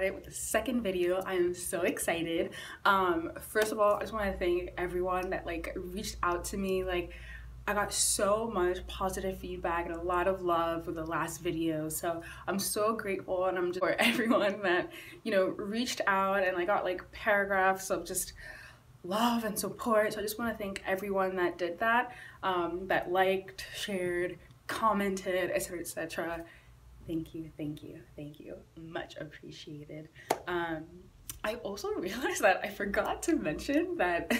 at it with the second video. I am so excited. First of all, I just want to thank everyone that like reached out to me. Like, I got so much positive feedback and a lot of love for the last video, so I'm so grateful, and I'm just for everyone that, you know, reached out, and I got like paragraphs of just love and support. So I just want to thank everyone that did that, that liked, shared, commented, etc, etc. Thank you, thank you, thank you. Much appreciated. I also realized that I forgot to mention that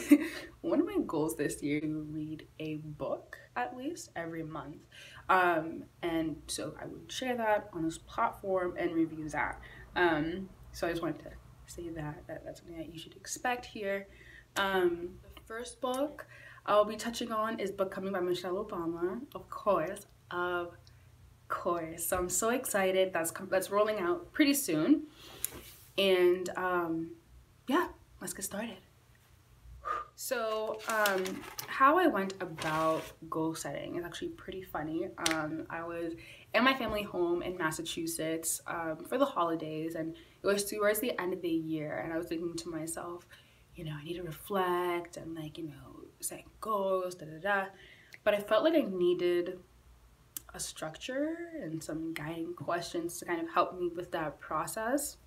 one of my goals this year is to read a book at least every month. And so I would share that on this platform and review that. So I just wanted to say that's something that you should expect here. The first book I'll be touching on is Becoming by Michelle Obama, of course. So I'm so excited. That's rolling out pretty soon. And yeah, let's get started. So how I went about goal setting is actually pretty funny. I was in my family home in Massachusetts for the holidays, and it was towards the end of the year, and I was thinking to myself, you know, I need to reflect and, like, you know, set goals, but I felt like I needed a structure and some guiding questions to kind of help me with that process.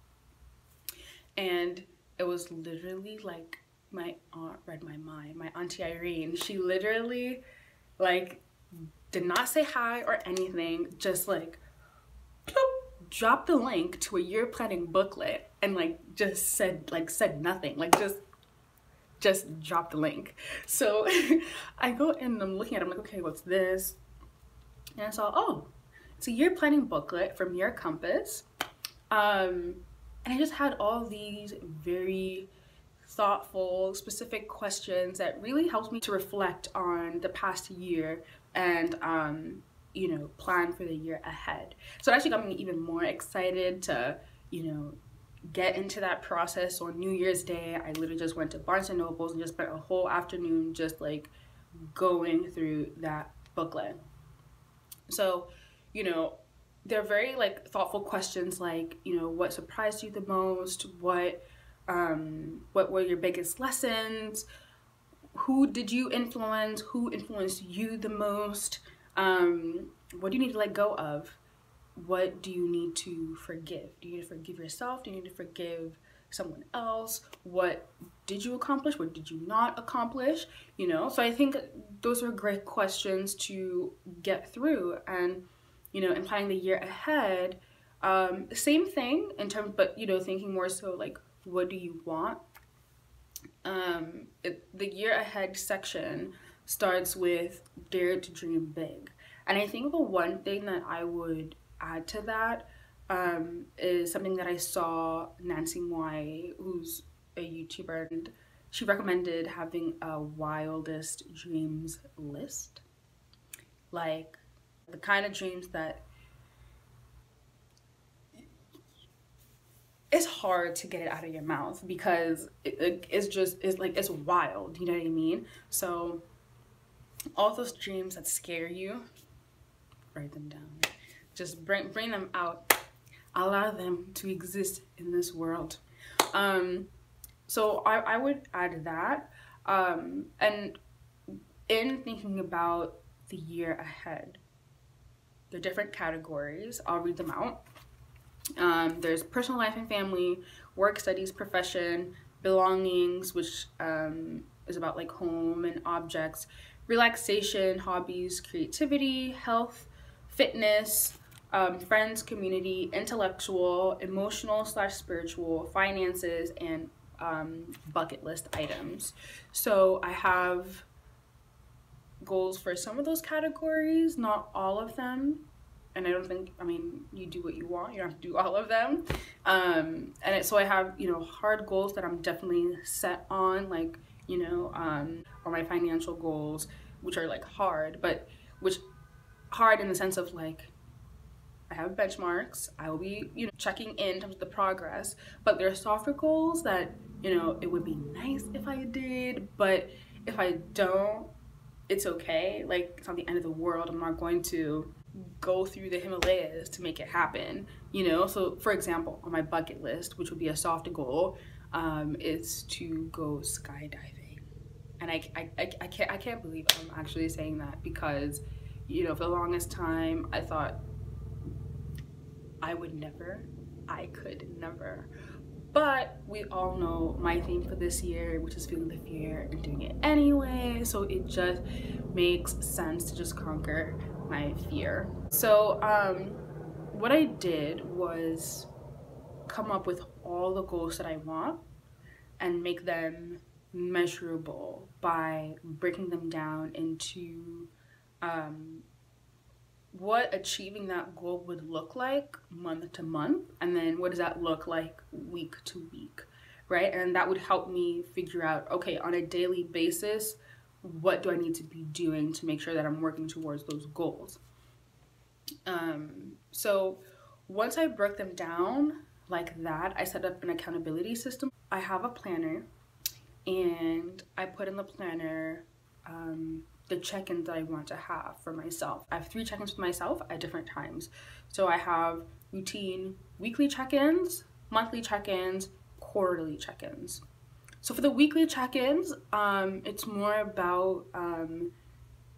And it was literally like my aunt read my mind. My auntie Irene, she literally like did not say hi or anything, just like dropped the link to a year planning booklet and like just said nothing, like just dropped the link. So I go and I'm looking at it, I'm like, okay, what's this? And I saw, oh, it's a year planning booklet from Year Compass. And I just had all these very thoughtful, specific questions that really helped me to reflect on the past year and, you know, plan for the year ahead. So it actually got me even more excited to, you know, get into that process. So on New Year's Day, I literally just went to Barnes & Nobles and just spent a whole afternoon just like going through that booklet. So, you know, they're very like thoughtful questions, like, you know, what surprised you the most, what were your biggest lessons, who did you influence, who influenced you the most, what do you need to let go of, what do you need to forgive, do you need to forgive yourself, do you need to forgive someone else, what did you accomplish, what did you not accomplish, you know. So I think those are great questions to get through. And, you know, in planning the year ahead, same thing in terms, but, you know, thinking more so like, what do you want? The year ahead section starts with dare to dream big. And I think the one thing that I would add to that is something that I saw Nancy Moy, who's a YouTuber, and she recommended having a wildest dreams list. Like, the kind of dreams that it's hard to get it out of your mouth because it's wild, you know what I mean? So all those dreams that scare you, write them down. Just bring them out. Allow them to exist in this world. So I would add that. And in thinking about the year ahead, there are different categories. I'll read them out. There's personal life and family, work, studies, profession, belongings, which is about like home and objects, relaxation, hobbies, creativity, health, fitness, friends, community, intellectual, emotional/spiritual, finances, and bucket list items. So I have goals for some of those categories, not all of them. And I don't think, I mean, you do what you want, you don't have to do all of them. So I have, you know, hard goals that I'm definitely set on, like, you know, or my financial goals, which are like hard, but hard in the sense of like, I have benchmarks, I will be, you know, checking in terms of the progress, but there are softer goals that, you know, it would be nice if I did, but if I don't, it's okay. Like, it's not the end of the world. I'm not going to go through the Himalayas to make it happen, you know? So for example, on my bucket list, which would be a soft goal, is to go skydiving. And I can't believe I'm actually saying that, because, you know, for the longest time I thought I would never, I could never. But we all know my theme for this year, which is feeling the fear and doing it anyway. So it just makes sense to just conquer my fear. So what I did was come up with all the goals that I want and make them measurable by breaking them down into what achieving that goal would look like month to month, and then what does that look like week to week, right? And that would help me figure out, okay, on a daily basis, what do I need to be doing to make sure that I'm working towards those goals. So once I broke them down like that, I set up an accountability system. I have a planner, and I put in the planner the check-ins that I want to have for myself. I have 3 check-ins with myself at different times. So I have routine weekly check-ins, monthly check-ins, quarterly check-ins. So for the weekly check-ins, it's more about,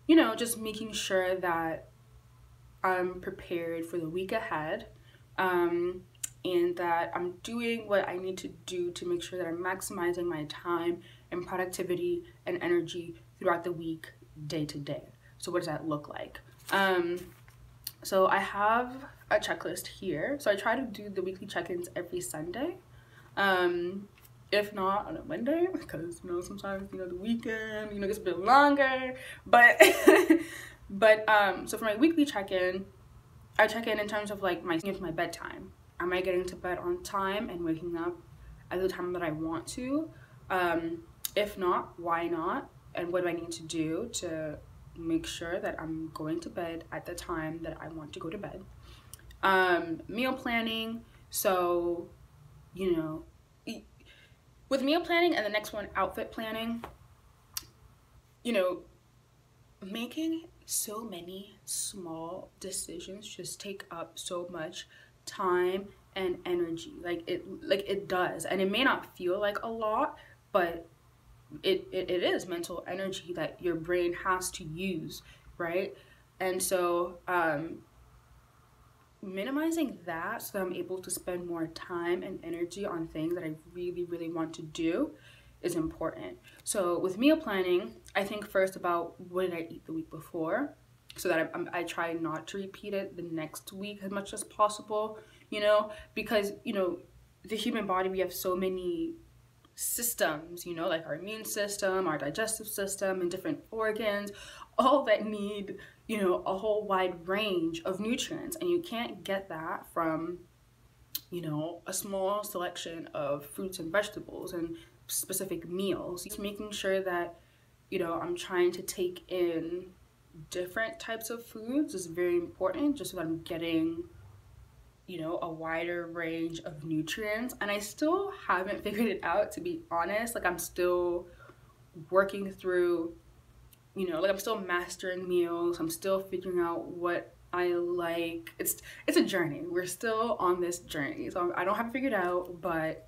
you know, just making sure that I'm prepared for the week ahead, and that I'm doing what I need to do to make sure that I'm maximizing my time and productivity and energy throughout the week, day to day. So what does that look like? So I have a checklist here. So I try to do the weekly check-ins every Sunday. If not on a Monday, because, you know, sometimes, you know, the weekend, you know, gets a bit longer. But so for my weekly check-in, I check in terms of like my bedtime. Am I getting to bed on time and waking up at the time that I want to? If not, why not? And what do I need to do to make sure that I'm going to bed at the time that I want to go to bed? Meal planning. So, you know, with meal planning, and the next one, outfit planning, you know, making so many small decisions just take up so much time and energy. Like it does. And it may not feel like a lot, but it is mental energy that your brain has to use, right? And so minimizing that so that I'm able to spend more time and energy on things that I really, really want to do is important. So with meal planning, I think first about what did I eat the week before, so that I try not to repeat it the next week as much as possible, you know, because, you know, the human body, we have so many systems, you know, like our immune system, our digestive system, and different organs, all that need, you know, a whole wide range of nutrients, and you can't get that from, you know, a small selection of fruits and vegetables and specific meals. It's making sure that, you know, I'm trying to take in different types of foods is very important, just so that I'm getting, you know, a wider range of nutrients. And I still haven't figured it out, to be honest. Like, I'm still working through, you know, like I'm still mastering meals. I'm still figuring out what I like. It's a journey. We're still on this journey. So I don't have it figured out, but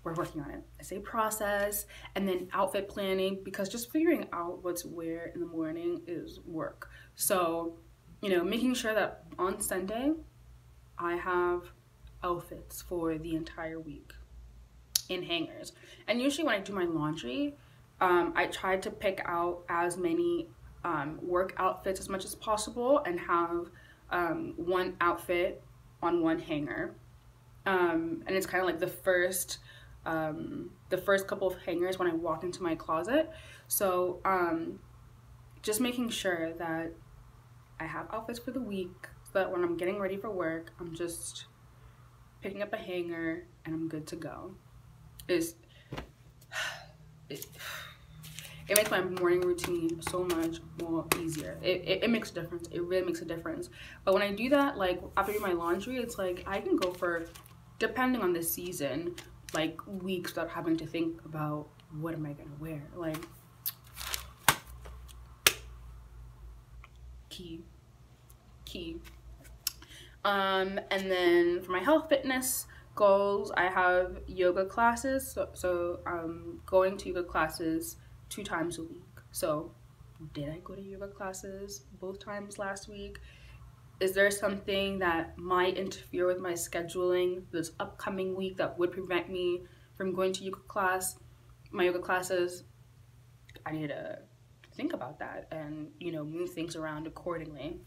we're working on it. It's a process. And then outfit planning, because just figuring out what's where in the morning is work. So, you know, making sure that on Sunday, I have outfits for the entire week in hangers. And usually when I do my laundry, I try to pick out as many work outfits as much as possible and have one outfit on one hanger. And it's kind of like the first couple of hangers when I walk into my closet. So just making sure that I have outfits for the week, so that when I'm getting ready for work, I'm just picking up a hanger and I'm good to go. It makes my morning routine so much more easier. It makes a difference. It really makes a difference. But when I do that, like after doing my laundry, it's like I can go for, depending on the season, like weeks without having to think about what am I gonna wear. Like, key. And then for my health fitness goals, I have yoga classes. So going to yoga classes 2 times a week. So did I go to yoga classes both times last week? Is there something that might interfere with my scheduling this upcoming week that would prevent me from going to my yoga classes? I need to think about that and, you know, move things around accordingly.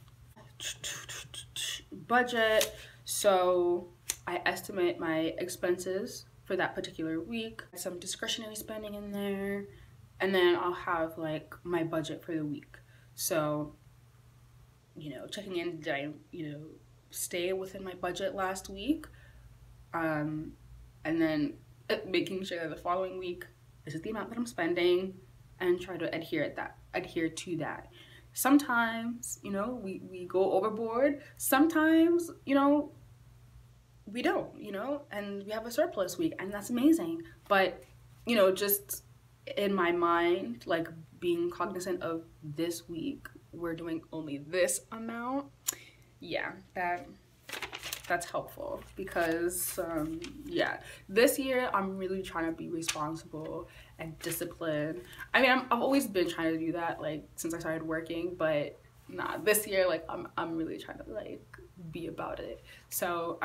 Budget. So I estimate my expenses for that particular week, some discretionary spending in there, and then I'll have like my budget for the week. So, you know, checking in, did I, you know, stay within my budget last week? And then making sure that the following week, this is the amount that I'm spending, and try to adhere to that. Sometimes, you know, we go overboard. Sometimes, you know, we don't, you know, and we have a surplus week, and that's amazing. But, you know, just in my mind, like being cognizant of this week, we're doing only this amount. Yeah, that's helpful because yeah, this year I'm really trying to be responsible and disciplined. I mean, I've always been trying to do that, like since I started working, but nah, this year like I'm really trying to like be about it. So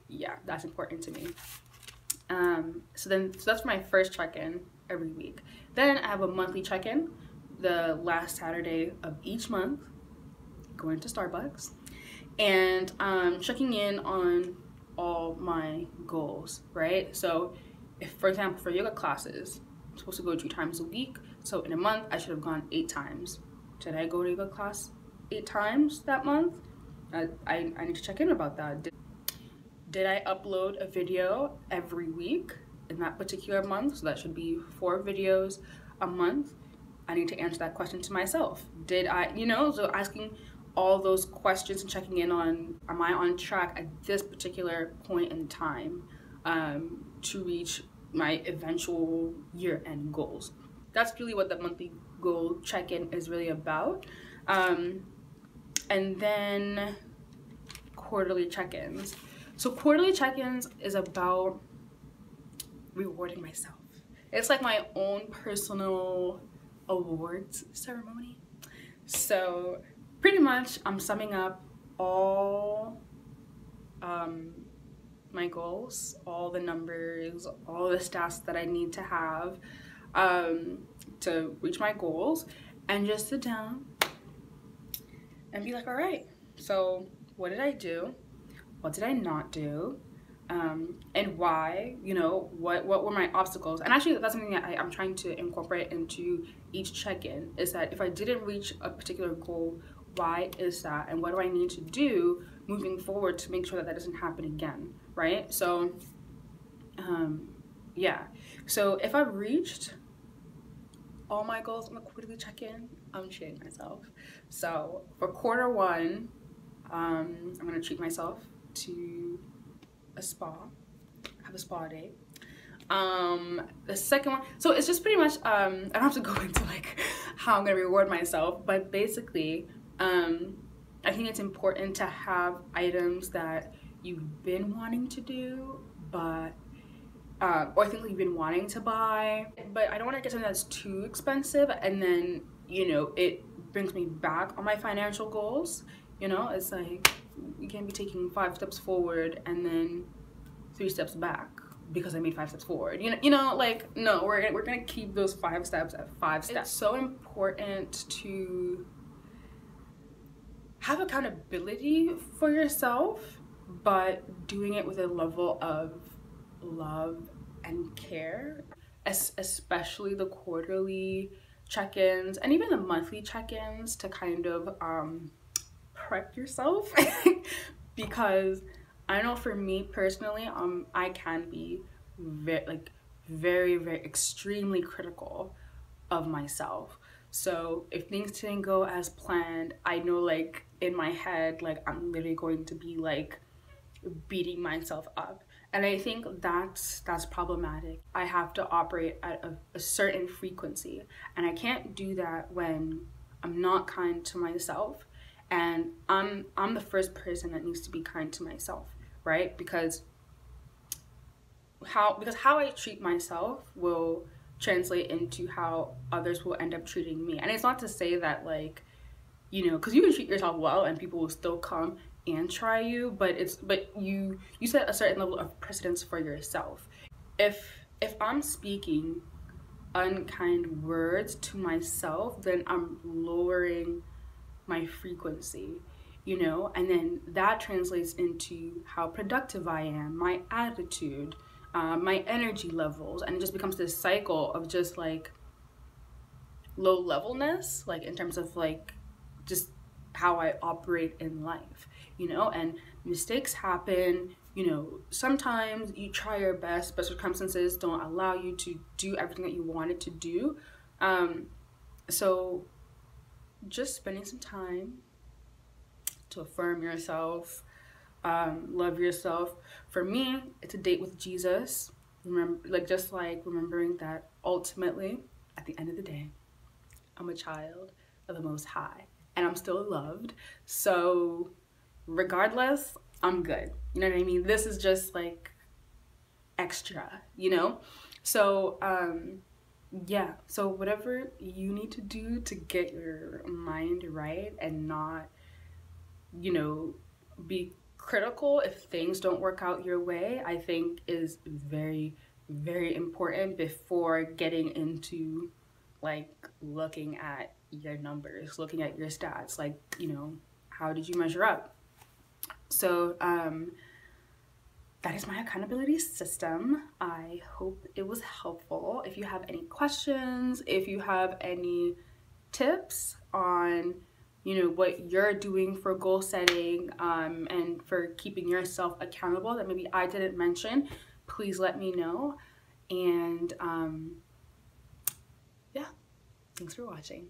yeah, that's important to me. So that's my first check-in every week. Then I have a monthly check-in the last Saturday of each month, going to Starbucks and checking in on all my goals, right? So if, for example, for yoga classes, I'm supposed to go 2 times a week. So in a month, I should have gone 8 times. Did I go to yoga class 8 times that month? I need to check in about that. Did I upload a video every week in that particular month? So that should be 4 videos a month. I need to answer that question to myself. Did I, you know, so asking all those questions and checking in on, am I on track at this particular point in time to reach my eventual year-end goals? That's really what the monthly goal check-in is really about. And then quarterly check-ins. So quarterly check-ins is about rewarding myself. It's like my own personal awards ceremony. So pretty much I'm summing up all my goals, all the numbers, all the stats that I need to have to reach my goals, and just sit down and be like, all right, so what did I do? What did I not do? And why, you know, what were my obstacles? And actually that's something that I'm trying to incorporate into each check-in, is that if I didn't reach a particular goal, why is that? And what do I need to do moving forward to make sure that that doesn't happen again, right? So, yeah. So if I've reached all my goals on the quarterly check-in, I'm treating myself. So for quarter 1, I'm gonna treat myself to a spa, have a spa day. The second one, so it's just pretty much, I don't have to go into like how I'm gonna reward myself, but basically, I think it's important to have items that you've been wanting to do, but, or things you've been wanting to buy, but I don't wanna get something that's too expensive and then, you know, it brings me back on my financial goals. You know, it's like, you can't be taking 5 steps forward and then 3 steps back because I made 5 steps forward. You know, like, no, we're gonna keep those 5 steps at 5 steps. It's so important to have accountability for yourself, but doing it with a level of love and care, especially the quarterly check-ins and even the monthly check-ins, to kind of prep yourself because I know for me personally, I can be very extremely critical of myself. So if things didn't go as planned, I know like in my head, like I'm literally going to be like beating myself up. And I think that's problematic. I have to operate at a certain frequency, and I can't do that when I'm not kind to myself And I'm the first person that needs to be kind to myself, right? Because how I treat myself will translate into how others will end up treating me. And it's not to say that, like, you know, because you can treat yourself well and people will still come and try you, but you set a certain level of precedence for yourself. If I'm speaking unkind words to myself, then I'm lowering my frequency, you know, and then that translates into how productive I am, my attitude, my energy levels, and it just becomes this cycle of just like low levelness, like in terms of like just how I operate in life, you know. And mistakes happen, you know. Sometimes you try your best, but circumstances don't allow you to do everything that you wanted to do. So just spending some time to affirm yourself, love yourself. For me, it's a date with Jesus. Remember, remembering that ultimately, at the end of the day, I'm a child of the Most High, and I'm still loved. So regardless, I'm good. You know what I mean? This is just like extra, you know? So yeah, so whatever you need to do to get your mind right and not, you know, be critical if things don't work out your way, I think is very, very important before getting into like looking at your numbers, looking at your stats, like, you know, how did you measure up? So that is my accountability system. I hope it was helpful. If you have any questions, if you have any tips on, you know, what you're doing for goal setting and for keeping yourself accountable that maybe I didn't mention, please let me know. And yeah, thanks for watching.